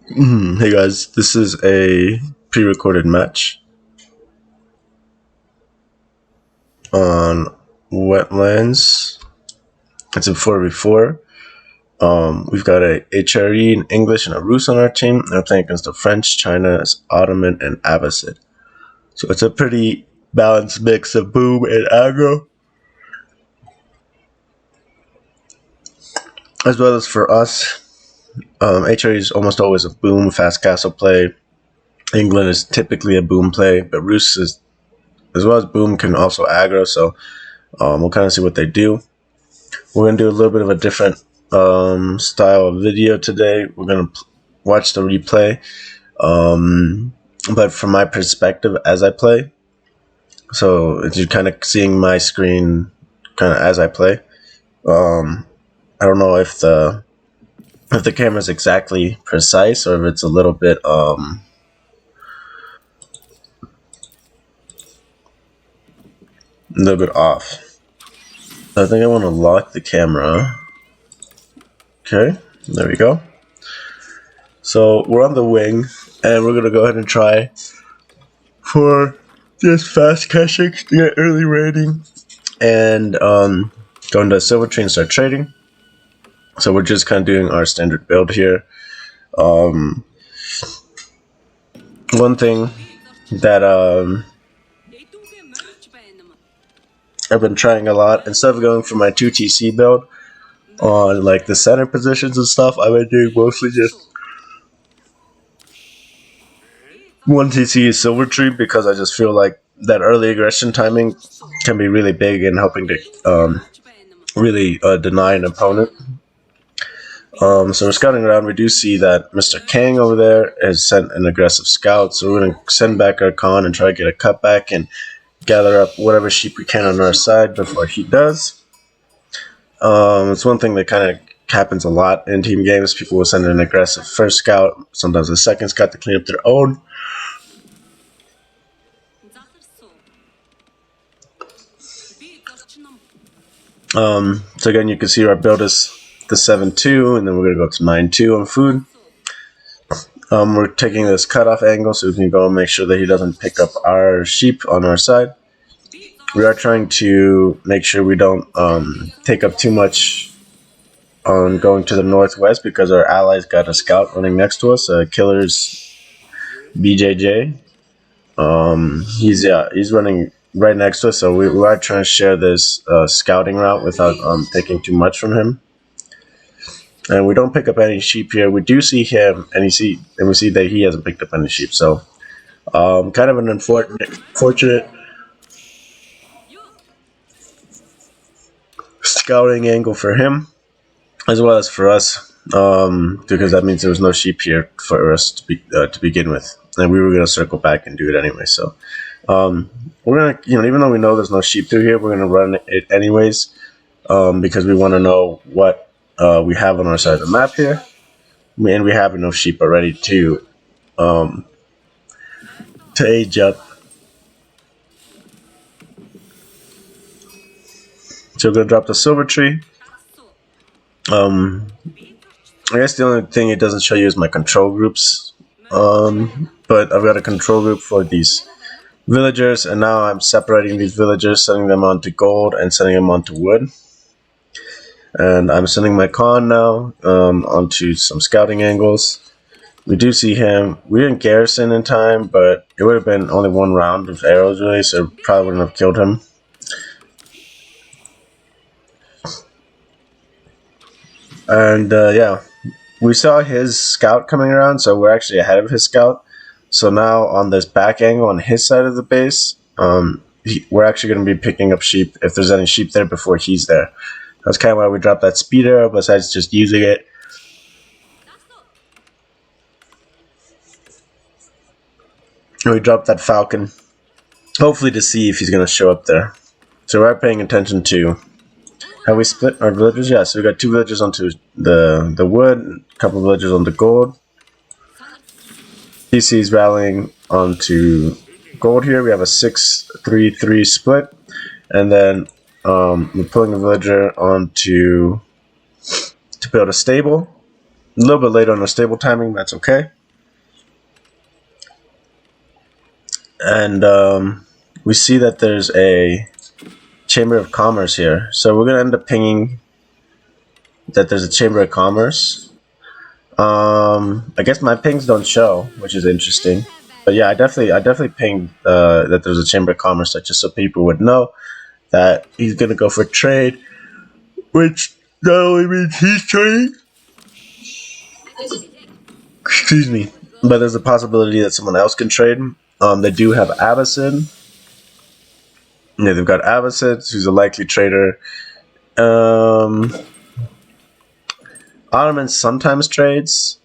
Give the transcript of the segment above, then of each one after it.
Hey guys, this is a pre-recorded match on wetlands. It's a 4v4. We've got a HRE in English and a Rus on our team. And we're playing against the French, China, Ottoman, and Abbasid. So it's a pretty balanced mix of boom and aggro. As well as for us, HRE is almost always a boom, fast castle play. England is typically a boom play, but Rus is, as well as boom, can also aggro. So we'll kind of see what they do. We're going to do a little bit of a different style of video today. We're going to watch the replay, but from my perspective as I play. So you're kind of seeing my screen kind of as I play. I don't know if the camera is exactly precise or if it's a little bit off. So I think I want to lock the camera. Okay, there we go. So we're on the wing, and we're gonna go ahead and try for just fast keshik to get early rating, and go into silver tree and start trading. So we're just kind of doing our standard build here. One thing that I've been trying a lot, instead of going for my 2TC build on like the center positions and stuff, I've been doing mostly just 1TC silver tree, because I just feel like that early aggression timing can be really big in helping to really deny an opponent. So we're scouting around. We do see that Mr. Kang over there has sent an aggressive scout, so we're going to send back our Khan and try to get a cutback and gather up whatever sheep we can on our side before he does. It's one thing that kind of happens a lot in team games. People will send an aggressive first scout, sometimes a second scout to clean up their own. So again, you can see our build is the 7-2, and then we're going to go to 9-2 on food. We're taking this cutoff angle so we can go and make sure that he doesn't pick up our sheep on our side. We are trying to make sure we don't take up too much on going to the northwest, because our allies got a scout running next to us, Killer's BJJ. He's running right next to us, so we are trying to share this scouting route without taking too much from him. And we don't pick up any sheep here. We do see him, and we see that he hasn't picked up any sheep. So, kind of an unfortunate scouting angle for him, as well as for us, because that means there was no sheep here for us to begin with, and we were gonna circle back and do it anyway. So, we're gonna, even though we know there's no sheep through here, we're gonna run it anyways, because we want to know what we have on our side of the map here, and we have enough sheep already to age up. So we're gonna drop the silver tree. I guess the only thing it doesn't show you is my control groups, but I've got a control group for these villagers, and now I'm separating these villagers, sending them onto gold and sending them onto wood. And I'm sending my Khan now onto some scouting angles. We do see him. We didn't garrison in time, but it would have been only one round of arrows really, so probably wouldn't have killed him. And yeah, we saw his scout coming around, so we're actually ahead of his scout. So now on this back angle on his side of the base, we're actually going to be picking up sheep if there's any sheep there before he's there. That's kind of why we dropped that speed arrow, besides just using it. And we dropped that falcon, hopefully to see if he's going to show up there. So we're paying attention to how we split our villagers. Yeah, so we got 2 villagers onto the wood, a couple of villagers onto gold. PC's rallying onto gold here. We have a 6-3-3 split, and then we're pulling a villager onto to build a stable. A little bit late on the stable timing, that's okay. And we see that there's a Chamber of Commerce here. So we're going to end up pinging that there's a Chamber of Commerce. I guess my pings don't show, which is interesting. But yeah, I definitely pinged that there's a Chamber of Commerce, just so people would know that he's going to go for trade, which not only means he's trading, excuse me, but there's a possibility that someone else can trade. They do have Avacid. Yeah, they've got Avacid, who's a likely trader. Ottoman sometimes trades.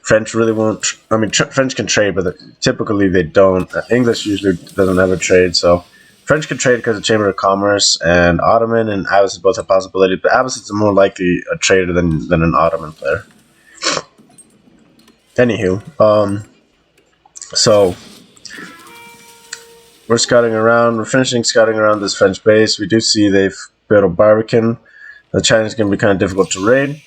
French really won't. I mean, French can trade, but typically they don't. English usually doesn't ever trade, so French can trade because of Chamber of Commerce, and Ottoman and Avacid both have possibilities, but Avacid's more likely a trader than an Ottoman player. Anywho, so we're scouting around. We're finishing scouting around this French base. We do see they've built a Barbican. The Chinese can be kind of difficult to raid,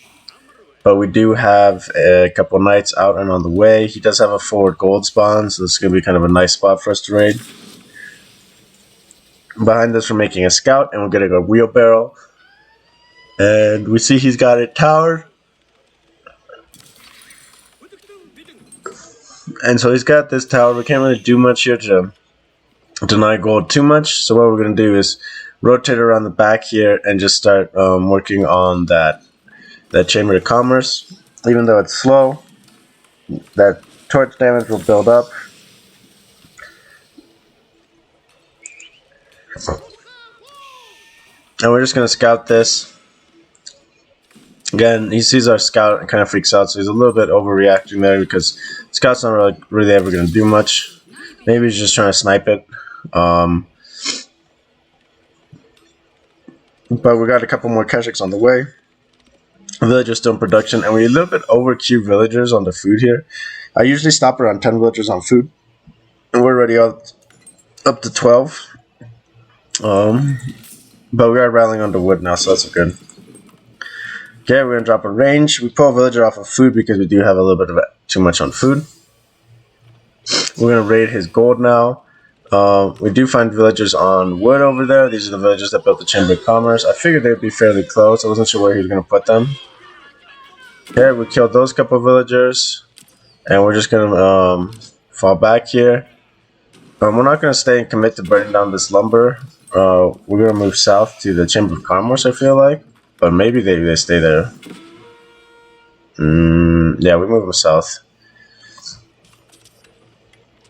but we do have a couple knights out and on the way. He does have a forward gold spawn, so this is going to be kind of a nice spot for us to raid. Behind this, we're making a scout, and we're getting a wheelbarrow. And we see he's got it towered. And so he's got this tower. We can't really do much here to deny gold too much. So what we're going to do is rotate around the back here and just start working on that Chamber of Commerce. Even though it's slow, that torch damage will build up. And we're just going to scout this. Again, he sees our scout and kind of freaks out, so he's a little bit overreacting there because scout's not really ever going to do much. Maybe he's just trying to snipe it. But we got a couple more keshiks on the way. Villagers still in production, and we're a little bit over queue villagers on the food here. I usually stop around 10 villagers on food, and we're already up to 12. But we are rallying on the wood now, so that's good. Okay, we're gonna drop a range. We pull a villager off of food because we do have a little bit of too much on food. We're gonna raid his gold now. We do find villagers on wood over there. These are the villagers that built the Chamber of Commerce. I figured they'd be fairly close. I wasn't sure where he was gonna put them. Okay, we killed those couple of villagers, and we're just gonna fall back here. We're not gonna stay and commit to burning down this lumber. We're gonna move south to the Chamber of Commerce, I feel like, but maybe they stay there. Yeah, we move them south.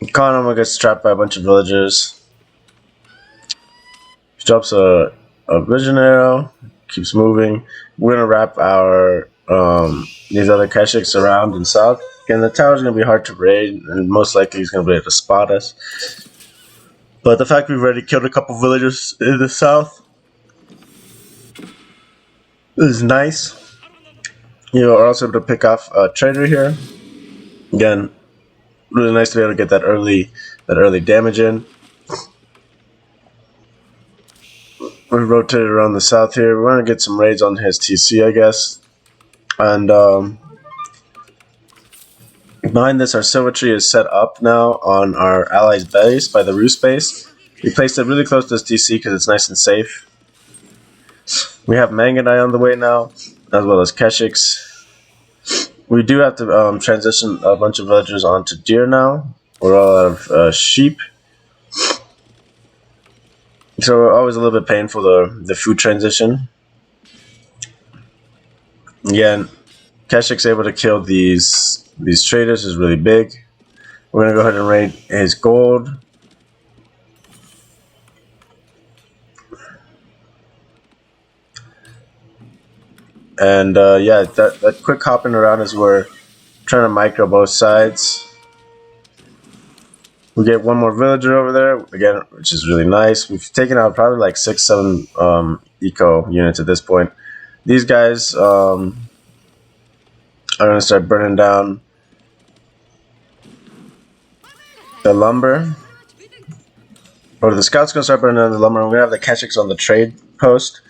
Economo gets trapped by a bunch of villagers. He drops a vision arrow, keeps moving. We're gonna wrap our these other keshiks around in south. Again, the tower's gonna be hard to raid, and most likely he's gonna be able to spot us. But the fact we've already killed a couple villagers in the south is nice. You know, we're also able to pick off a trader here. Again, really nice to be able to get that early damage in. We rotated around the south here. We're gonna get some raids on his TC, I guess. And behind this, our silver tree is set up now on our allies' base by the roost base. We placed it really close to this TC because it's nice and safe. We have Manganite on the way now, as well as keshiks. We do have to transition a bunch of villagers onto deer now. We're all out of sheep. So we're always a little bit painful, the food transition. Again, Keshik's able to kill these traders is really big. We're going to go ahead and raid his gold. And yeah, that quick hopping around is where we're trying to micro both sides. We get one more villager over there, again, which is really nice. We've taken out probably like 6-7 eco units at this point. These guys are going to start burning down the lumber. Or the scout's going to start burning down the lumber. We're going to have the keshiks on the trade post.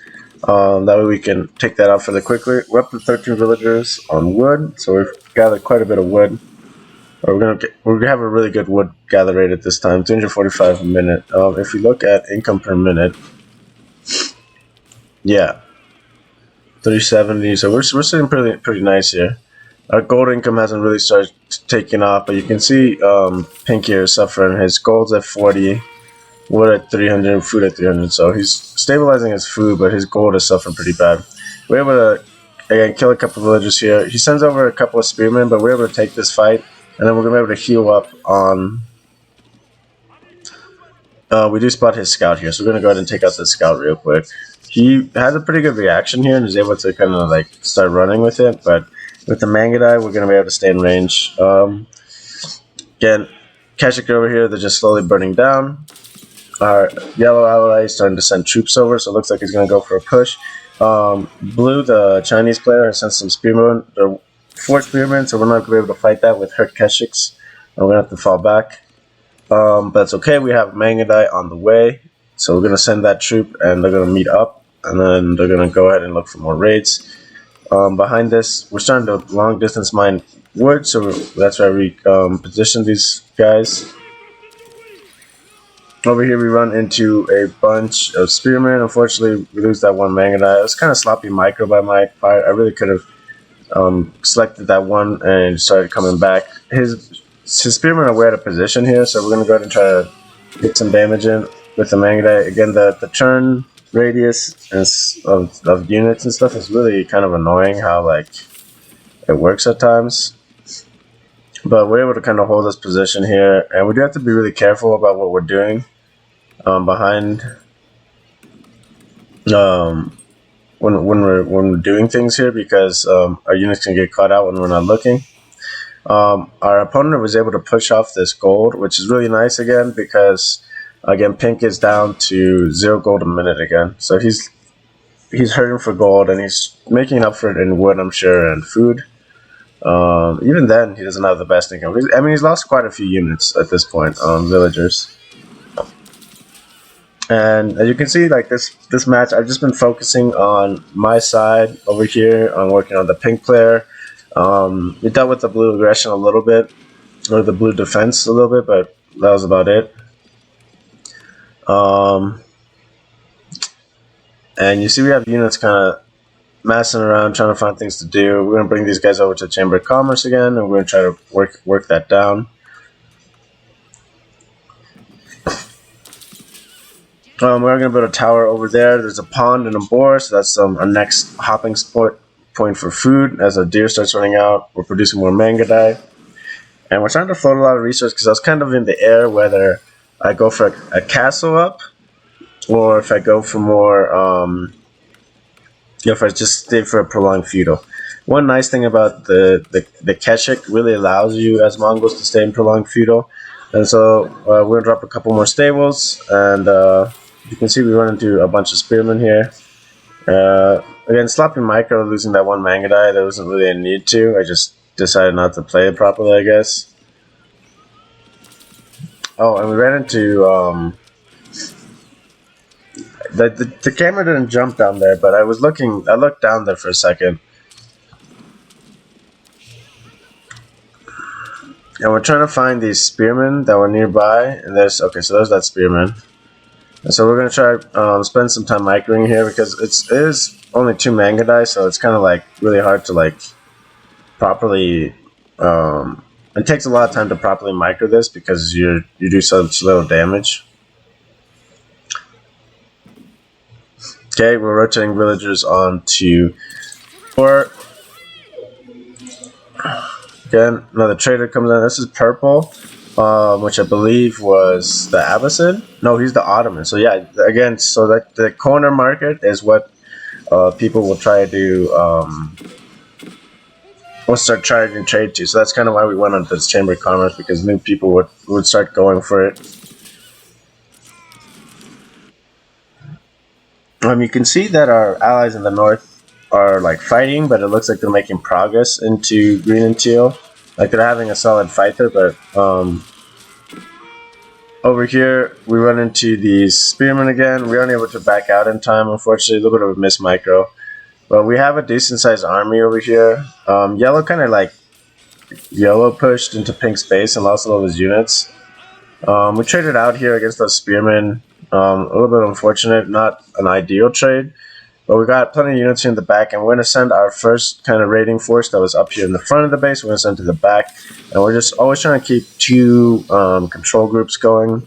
That way we can take that out fairly quickly. We're up to 13 villagers on wood, so we've gathered quite a bit of wood. We're gonna have a really good wood gather rate at this time, 245 a minute. If you look at income per minute, yeah, 370. So we're sitting pretty nice here. Our gold income hasn't really started taking off, but you can see Pink here is suffering. His gold's at 40, wood at 300, food at 300. So he's stabilizing his food, but his gold is suffering pretty bad. We're able to again kill a couple of villagers here. He sends over a couple of spearmen, but we're able to take this fight, and then we're gonna be able to heal up on. We do spot his scout here, so we're gonna go ahead and take out the scout real quick. He has a pretty good reaction here and is able to kind of like start running with it, but with the Mangadai, we're gonna be able to stay in range. Again, keshik over here, they're just slowly burning down. Our yellow ally is starting to send troops over, so it looks like he's gonna go for a push. Blue, the Chinese player, has sent some spearmen. There are 4 spearmen, so we're not gonna be able to fight that with hurt keshiks. We're gonna have to fall back. But it's okay, we have Mangadai on the way, so we're gonna send that troop and they're gonna meet up, and then they're gonna go ahead and look for more raids. Behind this, we're starting to long distance mine wood, so that's why we position these guys. Over here we run into a bunch of spearmen. Unfortunately, we lose that one Mangadai. It was kind of sloppy micro by my part. I really could have selected that one and started coming back. His spearmen are way out of position here, so we're going to go ahead and try to get some damage in with the Mangadai. Again, the turn radius of units and stuff is really kind of annoying how like it works at times. But we're able to kind of hold this position here, and we do have to be really careful about what we're doing behind when we're doing things here, because our units can get caught out when we're not looking. Our opponent was able to push off this gold, which is really nice again, because again Pink is down to 0 gold a minute again, so he's hurting for gold, and he's making up for it in wood, I'm sure, and food. Even then, he doesn't have the best income. I mean, he's lost quite a few units at this point, villagers. And as you can see, like this match, I've just been focusing on my side over here, on working on the Pink player. We dealt with the blue aggression a little bit, or the blue defense a little bit, but that was about it. And you see we have units kind of messing around, trying to find things to do. We're going to bring these guys over to Chamber of Commerce again, and we're going to try to work that down. We're going to build a tower over there. There's a pond and a boar, so that's our next hopping point for food. As a deer starts running out, we're producing more Mangadai. And we're trying to float a lot of resources, because I was kind of in the air whether I go for a castle up, or if I go for more... if I just stay for a prolonged feudal. One nice thing about the keshik really allows you as Mongols to stay in prolonged feudal. And so we're going to drop a couple more stables, and you can see we run into a bunch of spearmen here. Again, sloppy micro, losing that one Mangadai. There wasn't really a need to. I just decided not to play it properly, I guess. Oh, and we ran into... The camera didn't jump down there, but I looked down there for a second. And we're trying to find these spearmen that were nearby, and there's that spearman. And so we're gonna try spend some time microing here, because it is only 2 Mangadai, so it's kind of like really hard to like properly. It takes a lot of time to properly micro this, because you do such little damage. Okay, we're rotating villagers onto 4. Again, another trader comes in. This is purple, which I believe was the Abbasid. No, he's the Ottoman. So yeah, again, so that the corner market is what people will try to will start charging trade to. So that's kind of why we went on this Chamber of Commerce, because new people would start going for it. You can see that our allies in the north are like fighting, but it looks like they're making progress into green and teal. Like they're having a solid fight there, but Over here, we run into the spearmen again. We aren't able to back out in time, unfortunately. A little bit of a miss micro. But we have a decent sized army over here. Yellow kind of like yellow pushed into pink's base and lost all of his units. We traded out here against those spearmen. A little bit unfortunate, not an ideal trade. But we got plenty of units here in the back, and we're going to send our first kind of raiding force that was up here in the front of the base. We're going to send to the back, and we're just always trying to keep two control groups going.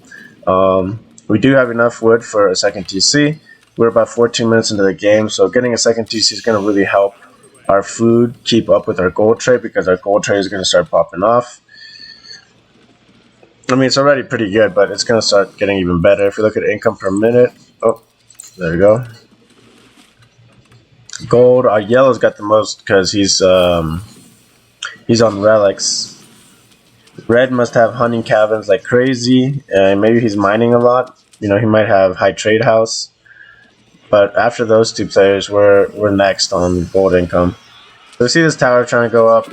We do have enough wood for a second TC. We're about 14 minutes into the game, so getting a second TC is going to really help our food keep up with our gold trade, because our gold trade is going to start popping off. I mean, it's already pretty good, but it's going to start getting even better. If you look at income per minute, oh, there we go. Gold, our yellow's got the most because he's on relics. Red must have hunting cabins like crazy, and maybe he's mining a lot. You know, he might have high trade house. But after those two players, we're next on gold income. So we see this tower trying to go up.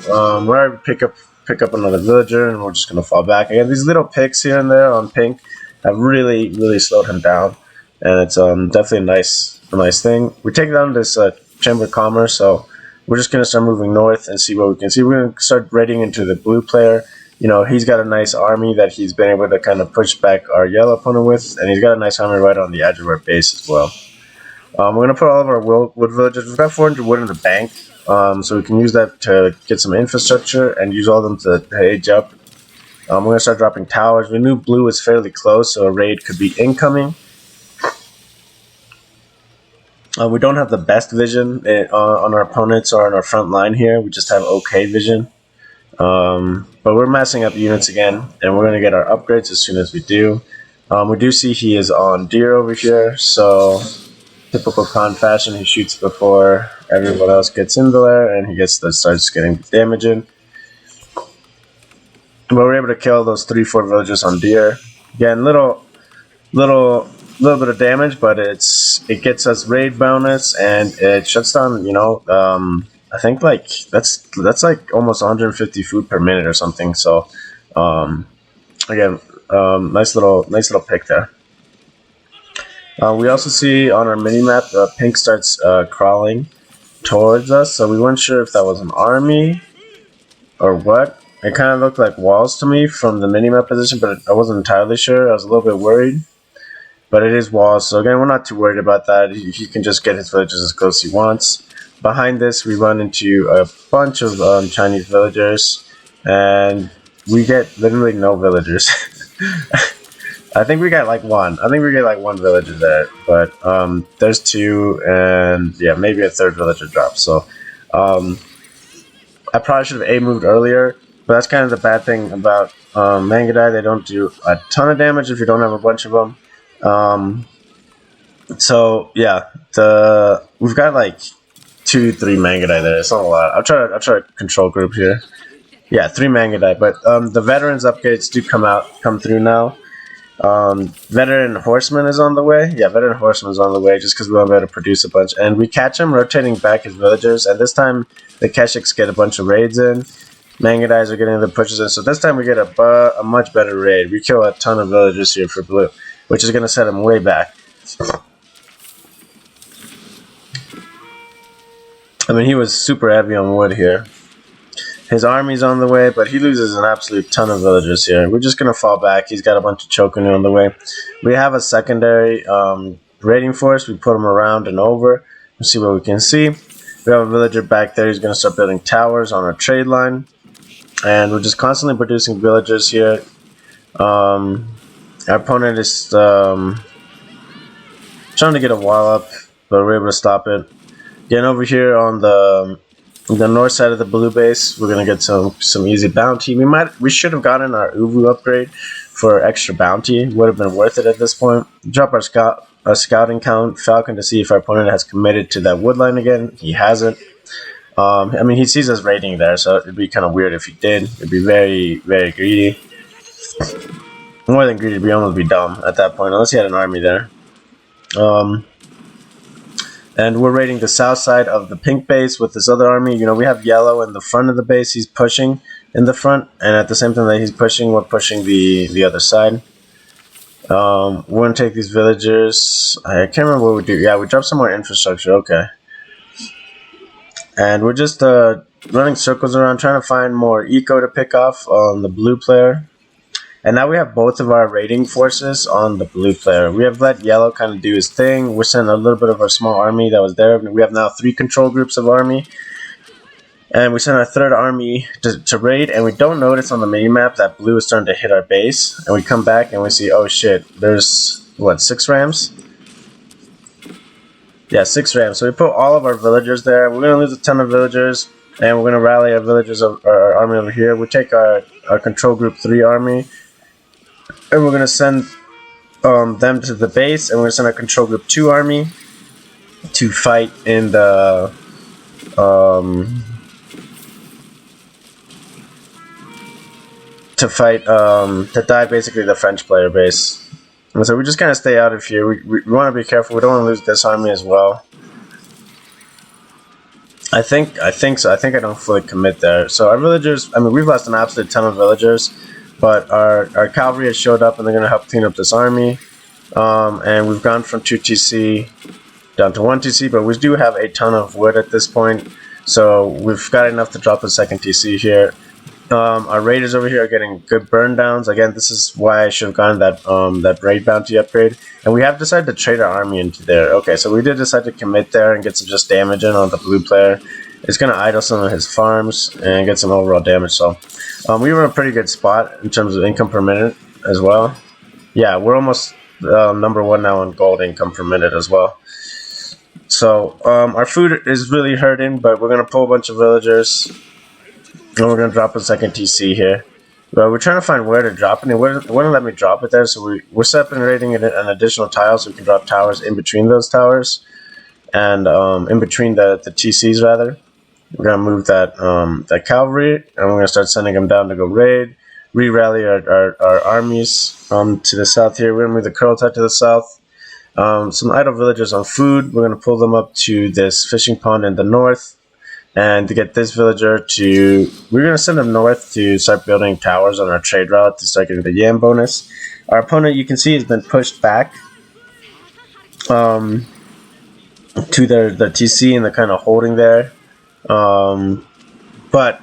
We're pick up another villager, and we're just gonna fall back. Again, these little picks here and there on pink have really slowed him down, and it's definitely a nice thing. We take down this Chamber of Commerce, so we're just gonna start moving north and see what we can see. We're gonna start raiding into the blue player. You know, he's got a nice army that he's been able to kind of push back our yellow opponent with, and he's got a nice army right on the edge of our base as well. We're going to put all of our wood villages. We've got 400 wood in the bank, so we can use that to get some infrastructure and use all of them to age up. We're going to start dropping towers. We knew blue was fairly close, so a raid could be incoming. We don't have the best vision on our opponents or on our front line here. We just have okay vision. But we're massing up units again, and we're going to get our upgrades as soon as we do. We do see he is on deer over here, so typical con fashion, he shoots before everyone else gets in there, and he starts getting damage in. But we're able to kill those 3-4 villagers on deer. Again, little bit of damage, but it gets us raid bonus, and it shuts down. You know, I think like that's like almost 150 food per minute or something. So, again, nice little pick there. We also see on our mini-map, pink starts crawling towards us, so we weren't sure if that was an army or what. It kind of looked like walls to me from the mini-map position, but I wasn't entirely sure. I was a little bit worried, but it is walls, so again, we're not too worried about that. He can just get his villages as close as he wants. Behind this, we run into a bunch of Chinese villagers, and we get literally no villagers. I think we got like one. I think we get like one villager there, but there's two, and yeah, maybe a third villager drop. So I probably should have moved earlier, but that's kind of the bad thing about Mangadai. They don't do a ton of damage if you don't have a bunch of them. So yeah, we've got like 2-3 Mangadai there. It's not a lot. I'll try to control group here. Yeah, 3 Mangadai, but the veterans upgrades do come through now. Veteran Horseman is on the way. Yeah, Veteran Horseman is on the way just because we want to be able to produce a bunch. And we catch him rotating back his villagers, and this time the Keshiks get a bunch of raids in. Mangadais are getting the pushes in, so this time we get a much better raid. We kill a ton of villagers here for blue, which is going to set him way back. I mean, he was super heavy on wood here. His army's on the way, but he loses an absolute ton of villagers here. We're just going to fall back. He's got a bunch of Chokunu on the way. We have a secondary raiding force. We put him around and over. Let's see what we can see. We have a villager back there. He's going to start building towers on our trade line. And we're just constantly producing villagers here. Our opponent is trying to get a wall up, but we're able to stop it. Again, over here on the north side of the blue base, we're gonna get some easy bounty. We should have gotten our Uvu upgrade for extra bounty. Would have been worth it at this point. Drop our scouting count Falcon to see if our opponent has committed to that wood line again. He hasn't. I mean, he sees us raiding there, so it'd be kind of weird if he did. It'd be very greedy. More than greedy, it'd be almost be dumb at that point, unless he had an army there. And we're raiding the south side of the pink base with this other army. You know, we have yellow in the front of the base. He's pushing in the front, and at the same time that he's pushing, we're pushing the other side. We're gonna take these villagers. I can't remember what we do. Yeah, we dropped some more infrastructure. Okay. And we're just running circles around trying to find more eco to pick off on the blue player. And now we have both of our raiding forces on the blue player. We have let yellow kind of do his thing. We're sending a little bit of our small army that was there. We have now 3 control groups of army. And we send our 3rd army to raid, and we don't notice on the mini-map that blue is starting to hit our base. And we come back and we see, oh shit, there's, what, 6 rams? Yeah, 6 rams. So we put all of our villagers there. We're going to lose a ton of villagers, and we're going to rally our villagers, our army over here. We take our control group 3 army, and we're going to send them to the base, and we're going to send our control group 2 army to fight in the to dive basically the French player base. And so we just kind of stay out of here. We want to be careful. We don't want to lose this army as well. I think so. I think I don't fully commit there. So our villagers, I mean, we've lost an absolute ton of villagers, but our cavalry has showed up and they're going to help clean up this army. And we've gone from 2 TC down to 1 TC, but we do have a ton of wood at this point. So we've got enough to drop a 2nd TC here. Our raiders over here are getting good burn downs. Again, this is why I should have gotten that raid bounty upgrade. And we have decided to trade our army into there. Okay, so we did decide to commit there and get some just damage in on the blue player. It's going to idle some of his farms and get some overall damage. So we were in a pretty good spot in terms of income per minute as well. Yeah, we're almost number 1 now on gold income per minute as well. So our food is really hurting, but we're going to pull a bunch of villagers. And we're going to drop a 2nd TC here. But we're trying to find where to drop it. It wouldn't let me drop it there, so we're separating it an additional tile so we can drop towers in between those towers. And in between the TCs, rather. We're going to move that cavalry, and we're going to start sending them down to go raid. Re-rally our armies to the south here. We're going to move the Kurultai to the south. Some idle villagers on food. We're going to pull them up to this fishing pond in the north. And to get this villager to, we're going to send them north to start building towers on our trade route to start getting the yam bonus. Our opponent, you can see, has been pushed back to their TC, and they're kind of holding there. But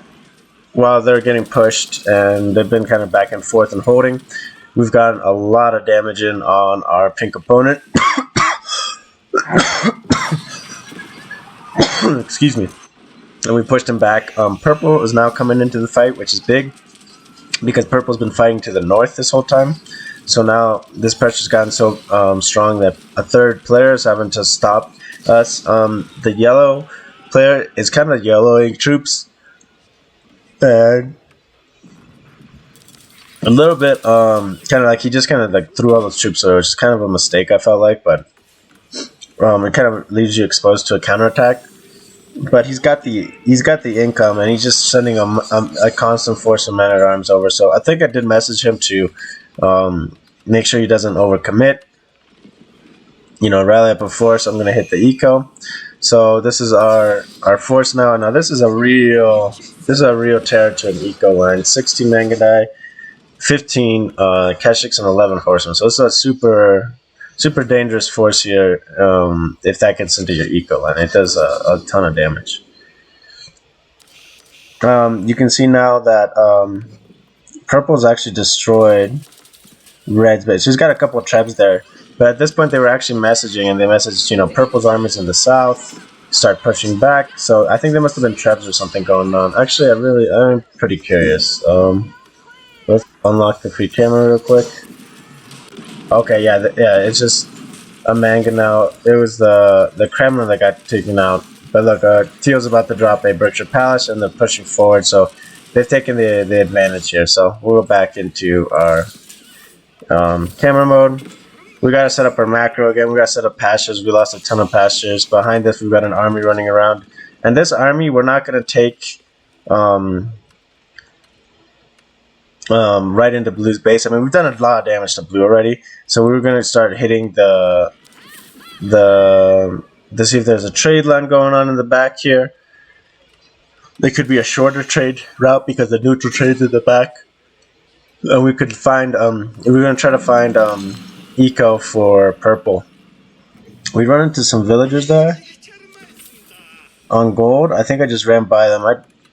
while they're getting pushed and they've been kind of back and forth and holding, we've gotten a lot of damage in on our pink opponent. Excuse me. And we pushed him back. Purple is now coming into the fight, which is big, because Purple's been fighting to the north this whole time. So now this pressure's gotten so strong that a 3rd player is having to stop us. The yellow player is kind of yellowing troops, and a little bit kind of like he just kind of like threw all those troops over. It's kind of a mistake, I felt like, but it kind of leaves you exposed to a counterattack. But he's got the income, and he's just sending a constant force of men-at-arms over. So I think I did message him to make sure he doesn't overcommit. You know, rally up a force. I'm gonna hit the eco. So this is our force now. Now this is a real terror to an eco line. 16 Mangadai, 15 keshiks, and 11 horsemen. So it's a super dangerous force here. If that gets into your eco line, it does a ton of damage. You can see now that Purple's actually destroyed Red's base. He's got a couple of trebs there, but at this point they were actually messaging, and they messaged, you know, Purple's army's in the south, start pushing back. So I think there must have been trebs or something going on. Actually, I'm pretty curious. Let's unlock the free camera real quick. Okay, yeah, it's just a manga now. It was the Kremlin that got taken out. But look, Teal's about to drop a Berkshire Palace, and they're pushing forward, so they've taken the advantage here. So we'll go back into our camera mode. We gotta set up our macro again. We gotta set up pastures. We lost a ton of pastures. Behind us, we've got an army running around, and this army we're not gonna take right into Blue's base. I mean, we've done a lot of damage to Blue already, so we're going to start hitting to see if there's a trade line going on in the back here. There could be a shorter trade route because the neutral trade's in the back. And we could find, we're going to try to find eco for purple. We run into some villagers there on gold. I think I just ran by them.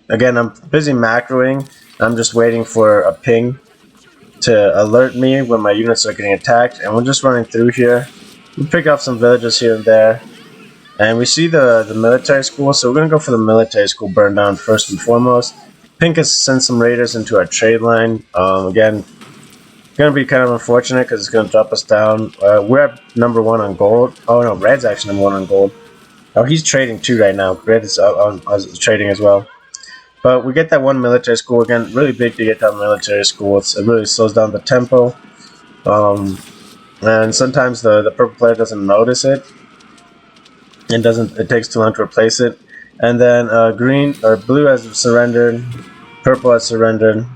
Again, I'm busy macroing. I'm just waiting for a ping to alert me when my units are getting attacked, and we're just running through here. We pick up some villagers here and there, and we see the military school, so we're gonna go for the military school burn down first and foremost. Pink has sent some raiders into our trade line. Again, gonna be kind of unfortunate because it's gonna drop us down. We're at number 1 on gold. Oh no, red's actually number 1 on gold. Oh, he's trading too right now. Red is trading as well. But we get that one military school again. Really big to get that military school. It really slows down the tempo. And sometimes the purple player doesn't notice it. It takes too long to replace it. And then green or blue has surrendered. Purple has surrendered.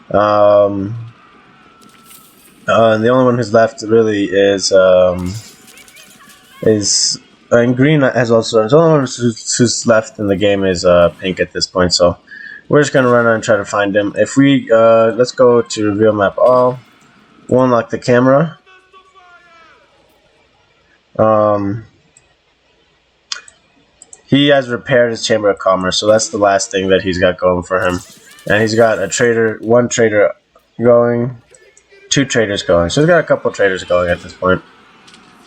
And the only one who's left really is and green has also. The only one who's left in the game is pink at this point. So we're just gonna run around and try to find him. If we let's go to reveal map all. We'll unlock the camera. He has repaired his Chamber of Commerce, so that's the last thing that he's got going for him. And he's got a trader, 1 trader going, 2 traders going. So he's got a couple traders going at this point.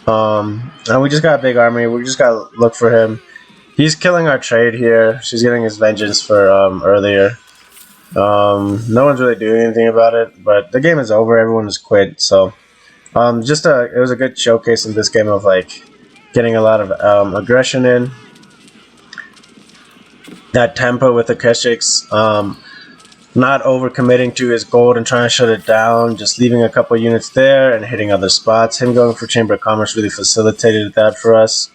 And we just got a big army. We just gotta look for him. He's killing our trade here. She's getting his vengeance for earlier. No one's really doing anything about it, but the game is over. Everyone has quit. So it was a good showcase in this game of like getting a lot of aggression in. That tempo with the keshiks, not overcommitting to his gold and trying to shut it down, just leaving a couple units there and hitting other spots. Him going for Chamber of Commerce really facilitated that for us.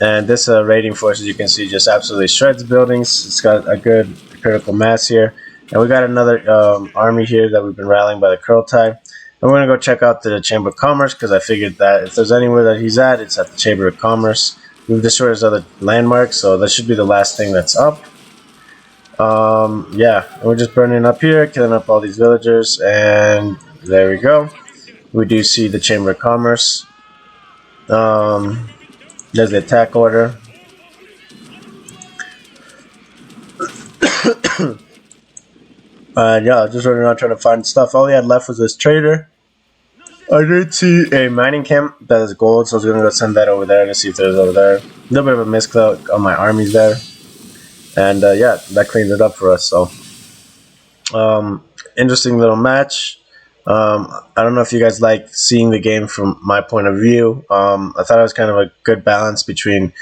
And this raiding force, as you can see, just absolutely shreds buildings. It's got a good critical mass here. And we got another army here that we've been rallying by the curl tie. And we're going to go check out the Chamber of Commerce because I figured that if there's anywhere that he's at, it's at the Chamber of Commerce. We've destroyed his other landmarks, so that should be the last thing that's up. Yeah, and we're just burning up here, killing up all these villagers, and there we go. We do see the Chamber of Commerce. There's the attack order. Yeah, just running around trying to find stuff. All he had left was this trader. I did see a mining camp that is gold, so I was gonna go send that over there to see if there's over there. A little bit of a misclick on my armies there, and yeah, that cleaned it up for us. So, interesting little match. I don't know if you guys like seeing the game from my point of view. I thought it was kind of a good balance between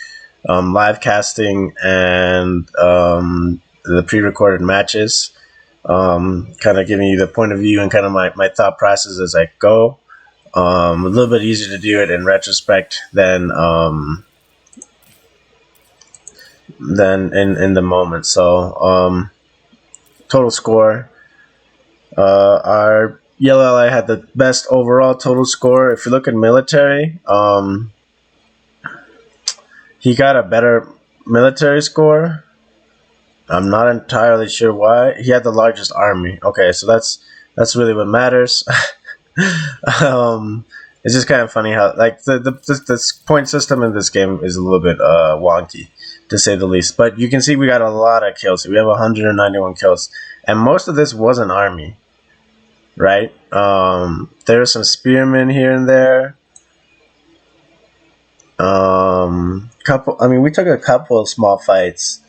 live casting and the pre-recorded matches. Kind of giving you the point of view and kind of my thought process as I go. A little bit easier to do it in retrospect than in the moment. So total score, our yellow ally had the best overall total score. If you look at military, he got a better military score. I'm not entirely sure why. He had the largest army. Okay, so that's really what matters. It's just kind of funny how like the point system in this game is a little bit wonky, to say the least. But you can see we got a lot of kills. We have 191 kills, and most of this was an army, right? There's some spearmen here and there. We took a couple of small fights.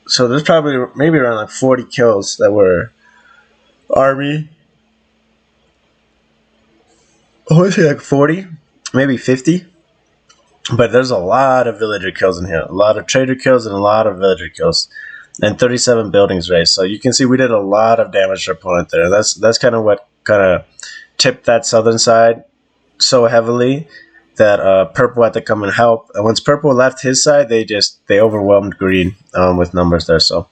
So there's probably maybe around like 40 kills that were army. I would say like 40, maybe 50. But there's a lot of villager kills in here. A lot of trader kills and a lot of villager kills. And 37 buildings raised. So you can see we did a lot of damage to our opponent there. That's kind of what kind of tipped that southern side so heavily that purple had to come and help. And once purple left his side, they overwhelmed green with numbers there. So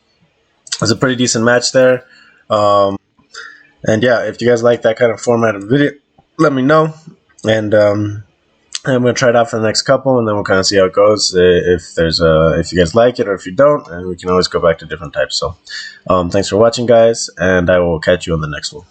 it was a pretty decent match there. And yeah, if you guys like that kind of format of video, let me know. And I'm gonna try it out for the next couple, and then we'll kind of see how it goes. If you guys like it or if you don't, and we can always go back to different types. So thanks for watching, guys, and I will catch you on the next one.